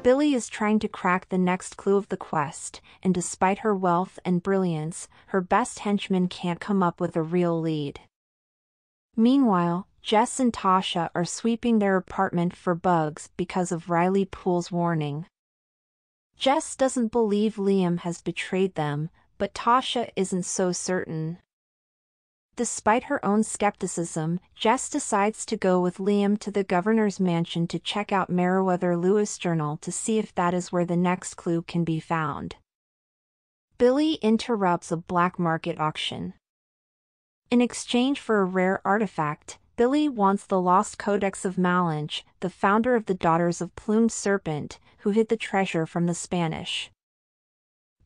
Billy is trying to crack the next clue of the quest, and despite her wealth and brilliance, her best henchman can't come up with a real lead. Meanwhile, Jess and Tasha are sweeping their apartment for bugs because of Riley Poole's warning. Jess doesn't believe Liam has betrayed them, but Tasha isn't so certain. Despite her own skepticism, Jess decides to go with Liam to the governor's mansion to check out Meriwether Lewis' journal to see if that is where the next clue can be found. Billy interrupts a black market auction. In exchange for a rare artifact, Billy wants the lost Codex of Malinche, the founder of the Daughters of Plumed Serpent, who hid the treasure from the Spanish.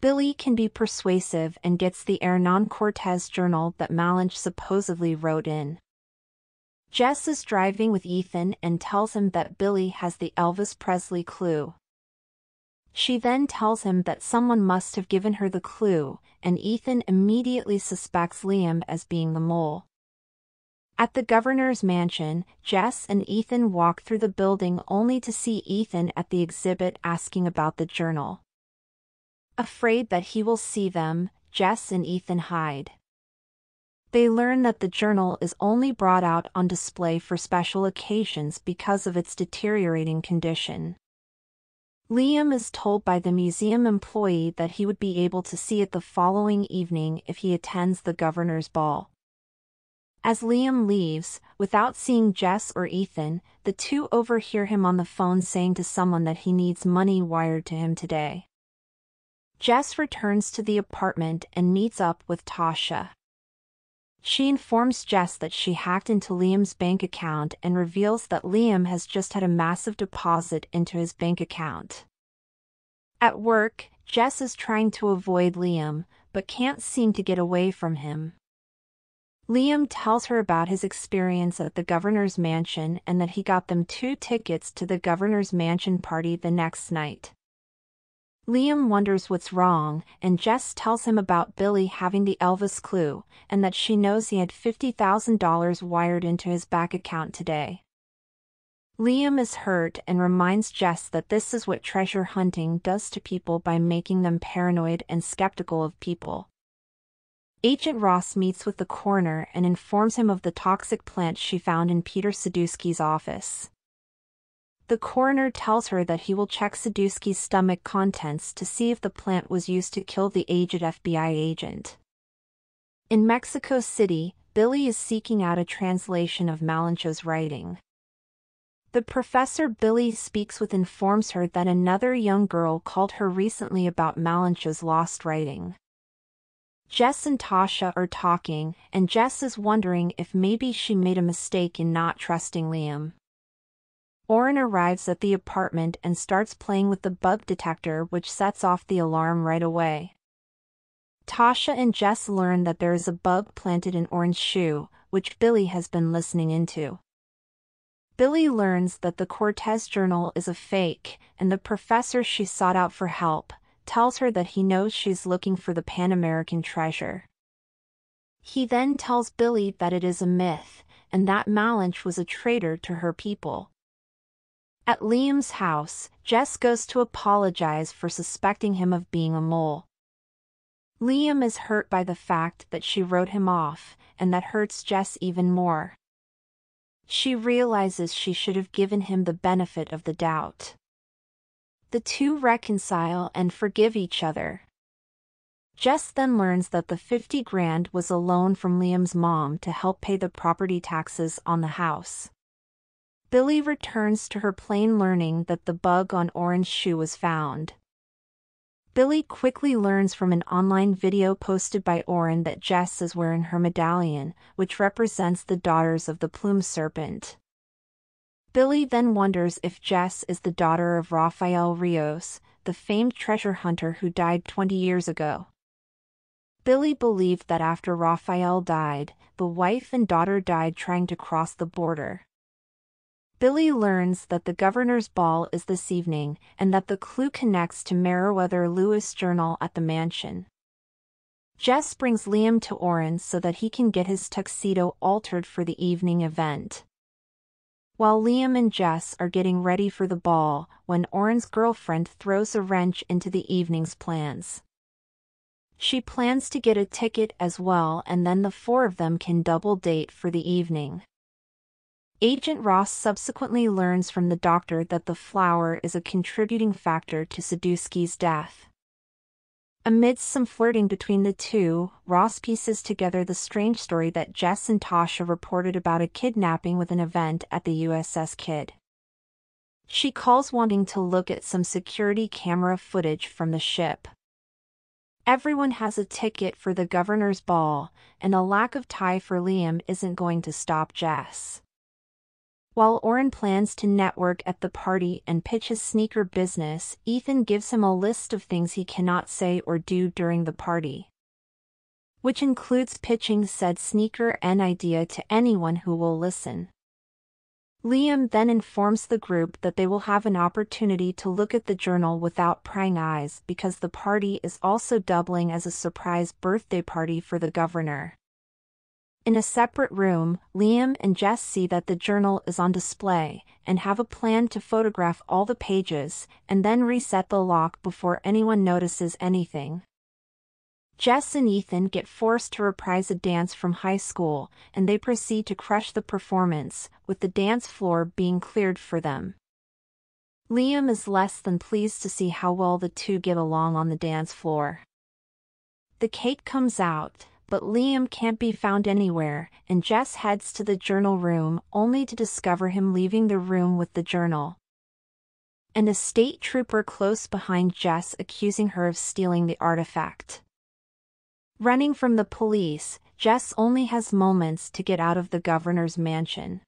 Billy can be persuasive and gets the Hernan Cortés journal that Malinche supposedly wrote in. Jess is driving with Ethan and tells him that Billy has the Elvis Presley clue. She then tells him that someone must have given her the clue, and Ethan immediately suspects Liam as being the mole. At the governor's mansion, Jess and Ethan walk through the building only to see Ethan at the exhibit asking about the journal. Afraid that he will see them, Jess and Ethan hide. They learn that the journal is only brought out on display for special occasions because of its deteriorating condition. Liam is told by the museum employee that he would be able to see it the following evening if he attends the governor's ball. As Liam leaves, without seeing Jess or Ethan, the two overhear him on the phone saying to someone that he needs money wired to him today. Jess returns to the apartment and meets up with Tasha. She informs Jess that she hacked into Liam's bank account and reveals that Liam has just had a massive deposit into his bank account. At work, Jess is trying to avoid Liam, but can't seem to get away from him. Liam tells her about his experience at the governor's mansion and that he got them 2 tickets to the governor's mansion party the next night. Liam wonders what's wrong, and Jess tells him about Billy having the Elvis clue, and that she knows he had $50,000 wired into his bank account today. Liam is hurt and reminds Jess that this is what treasure hunting does to people by making them paranoid and skeptical of people. Agent Ross meets with the coroner and informs him of the toxic plant she found in Peter Sadusky's office. The coroner tells her that he will check Sadusky's stomach contents to see if the plant was used to kill the aged FBI agent. In Mexico City, Billy is seeking out a translation of Malinche's writing. The professor Billy speaks with informs her that another young girl called her recently about Malinche's lost writing. Jess and Tasha are talking, and Jess is wondering if maybe she made a mistake in not trusting Liam. Oren arrives at the apartment and starts playing with the bug detector, which sets off the alarm right away. Tasha and Jess learn that there is a bug planted in Oren's shoe, which Billy has been listening into. Billy learns that the Cortés journal is a fake, and the professor she sought out for help tells her that he knows she's looking for the Pan American treasure. He then tells Billy that it is a myth, and that Malinche was a traitor to her people. At Liam's house, Jess goes to apologize for suspecting him of being a mole. Liam is hurt by the fact that she wrote him off, and that hurts Jess even more. She realizes she should have given him the benefit of the doubt. The two reconcile and forgive each other. Jess then learns that the $50,000 was a loan from Liam's mom to help pay the property taxes on the house. Billy returns to her plane learning that the bug on Oren's shoe was found. Billy quickly learns from an online video posted by Oren that Jess is wearing her medallion, which represents the Daughters of the Plumed Serpent. Billy then wonders if Jess is the daughter of Rafael Rios, the famed treasure hunter who died 20 years ago. Billy believed that after Rafael died, the wife and daughter died trying to cross the border. Billy learns that the governor's ball is this evening, and that the clue connects to Meriwether Lewis' journal at the mansion. Jess brings Liam to Oren so that he can get his tuxedo altered for the evening event. while Liam and Jess are getting ready for the ball when Oren's girlfriend throws a wrench into the evening's plans. She plans to get a ticket as well, and then the four of them can double date for the evening. Agent Ross subsequently learns from the doctor that the flower is a contributing factor to Sadusky's death. Amidst some flirting between the two, Ross pieces together the strange story that Jess and Tasha reported about a kidnapping with an event at the USS Kidd. She calls wanting to look at some security camera footage from the ship. Everyone has a ticket for the governor's ball, and a lack of tie for Liam isn't going to stop Jess. While Oren plans to network at the party and pitch his sneaker business, Ethan gives him a list of things he cannot say or do during the party, which includes pitching said sneaker and idea to anyone who will listen. Liam then informs the group that they will have an opportunity to look at the journal without prying eyes because the party is also doubling as a surprise birthday party for the governor. In a separate room, Liam and Jess see that the journal is on display, and have a plan to photograph all the pages, and then reset the lock before anyone notices anything. Jess and Ethan get forced to reprise a dance from high school, and they proceed to crush the performance, with the dance floor being cleared for them. Liam is less than pleased to see how well the two get along on the dance floor. The cake comes out, but Liam can't be found anywhere, and Jess heads to the journal room only to discover him leaving the room with the journal, and a state trooper close behind Jess accusing her of stealing the artifact. Running from the police, Jess only has moments to get out of the governor's mansion.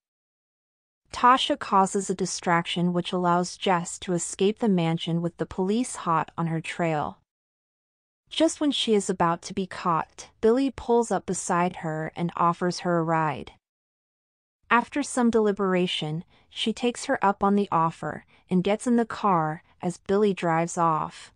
Tasha causes a distraction which allows Jess to escape the mansion with the police hot on her trail. Just when she is about to be caught, Billy pulls up beside her and offers her a ride. After some deliberation, she takes her up on the offer, and gets in the car as Billy drives off.